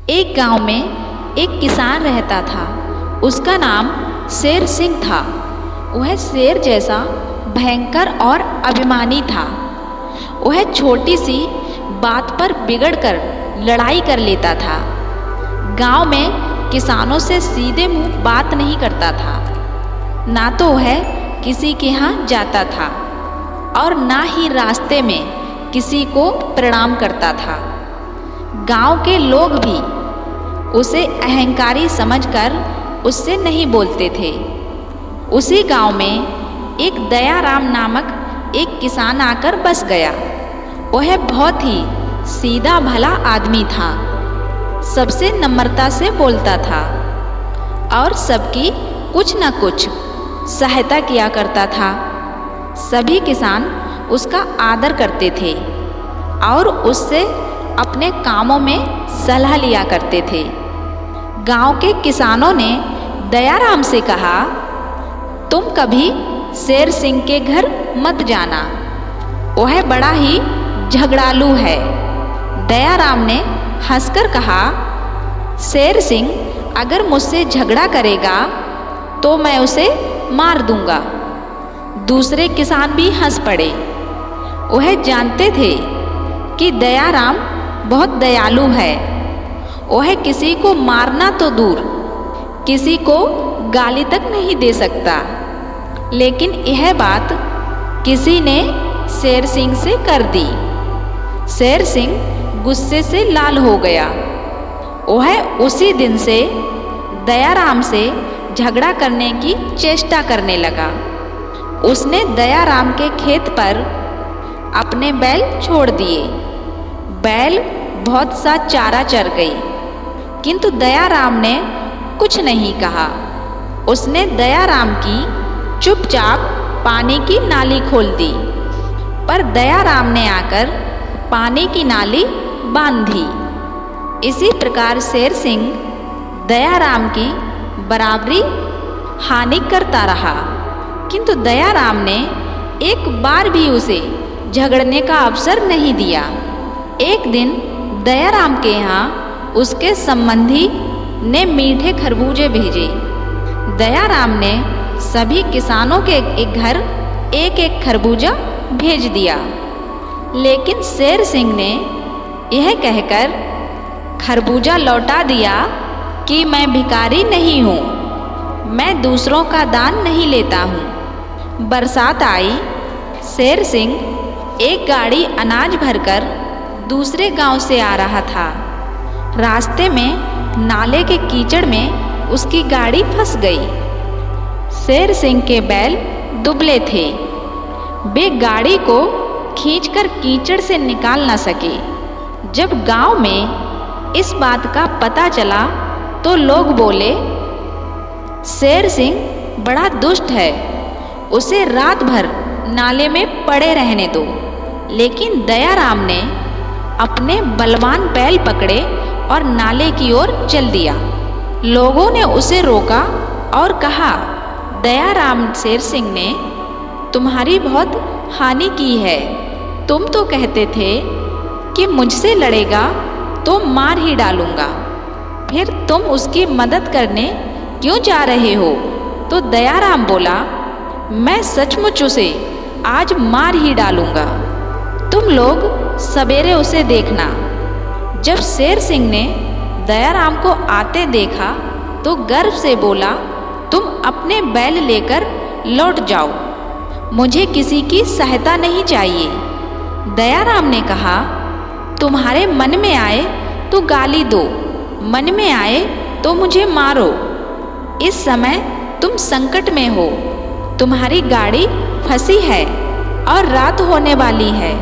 एक गांव में एक किसान रहता था। उसका नाम शेर सिंह था। वह शेर जैसा भयंकर और अभिमानी था। वह छोटी सी बात पर बिगड़कर लड़ाई कर लेता था। गांव में किसानों से सीधे मुंह बात नहीं करता था। ना तो वह किसी के यहाँ जाता था और ना ही रास्ते में किसी को प्रणाम करता था। गांव के लोग भी उसे अहंकारी समझकर उससे नहीं बोलते थे। उसी गांव में एक दयाराम नामक एक किसान आकर बस गया। वह बहुत ही सीधा भला आदमी था। सबसे नम्रता से बोलता था और सबकी कुछ न कुछ सहायता किया करता था। सभी किसान उसका आदर करते थे और उससे अपने कामों में सलाह लिया करते थे। गांव के किसानों ने दयाराम से कहा, तुम कभी शेर सिंह के घर मत जाना, वह बड़ा ही झगड़ालू है। दयाराम ने हंसकर कहा, शेर सिंह अगर मुझसे झगड़ा करेगा तो मैं उसे मार दूंगा। दूसरे किसान भी हंस पड़े। वह जानते थे कि दयाराम बहुत दयालु है। वह किसी को मारना तो दूर, किसी को गाली तक नहीं दे सकता। लेकिन यह बात किसी ने शेर सिंह से कर दी। शेर सिंह गुस्से से लाल हो गया। वह उसी दिन से दयाराम से झगड़ा करने की चेष्टा करने लगा। उसने दयाराम के खेत पर अपने बैल छोड़ दिए। बैल बहुत सा चारा चर गई, किंतु दयाराम ने कुछ नहीं कहा। उसने दयाराम की चुपचाप पानी की नाली खोल दी, पर दयाराम ने आकर पानी की नाली बांध दी। इसी प्रकार शेर सिंह दयाराम की बराबरी हानि करता रहा, किंतु दयाराम ने एक बार भी उसे झगड़ने का अवसर नहीं दिया। एक दिन दयाराम के यहाँ उसके संबंधी ने मीठे खरबूजे भेजे। दयाराम ने सभी किसानों के एक घर एक एक खरबूजा भेज दिया। लेकिन शेर सिंह ने यह कहकर खरबूजा लौटा दिया कि मैं भिखारी नहीं हूँ, मैं दूसरों का दान नहीं लेता हूँ। बरसात आई। शेर सिंह एक गाड़ी अनाज भरकर दूसरे गांव से आ रहा था। रास्ते में नाले के कीचड़ में उसकी गाड़ी फंस गई। शेर सिंह के बैल दुबले थे। वे गाड़ी को खींचकर कीचड़ से निकाल न सके। जब गांव में इस बात का पता चला तो लोग बोले, शेर सिंह बड़ा दुष्ट है, उसे रात भर नाले में पड़े रहने दो। लेकिन दयाराम ने अपने बलवान बैल पकड़े और नाले की ओर चल दिया। लोगों ने उसे रोका और कहा, दयाराम शेर सिंह ने तुम्हारी बहुत हानि की है। तुम तो कहते थे कि मुझसे लड़ेगा तो मार ही डालूंगा, फिर तुम उसकी मदद करने क्यों जा रहे हो? तो दयाराम बोला, मैं सचमुच उसे आज मार ही डालूंगा। तुम लोग सवेरे उसे देखना। जब शेर सिंह ने दयाराम को आते देखा तो गर्व से बोला, तुम अपने बैल लेकर लौट जाओ, मुझे किसी की सहायता नहीं चाहिए। दयाराम ने कहा, तुम्हारे मन में आए तो गाली दो, मन में आए तो मुझे मारो। इस समय तुम संकट में हो, तुम्हारी गाड़ी फंसी है और रात होने वाली है।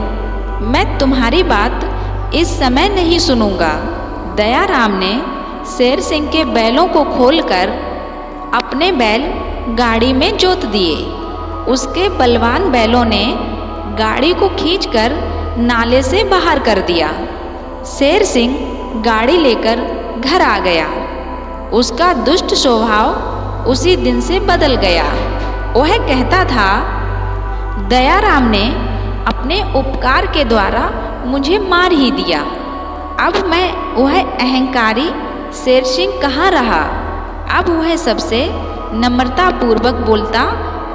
मैं तुम्हारी बात इस समय नहीं सुनूंगा। दयाराम ने शेर सिंह के बैलों को खोलकर अपने बैल गाड़ी में जोत दिए। उसके बलवान बैलों ने गाड़ी को खींचकर नाले से बाहर कर दिया। शेर सिंह गाड़ी लेकर घर आ गया। उसका दुष्ट स्वभाव उसी दिन से बदल गया। वह कहता था, दयाराम ने अपने उपकार के द्वारा मुझे मार ही दिया, अब वह अहंकारी शेर सिंह कहाँ रहा। अब वह सबसे नम्रतापूर्वक बोलता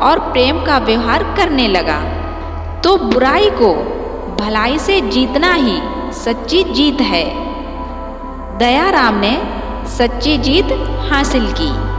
और प्रेम का व्यवहार करने लगा। तो बुराई को भलाई से जीतना ही सच्ची जीत है। दयाराम ने सच्ची जीत हासिल की।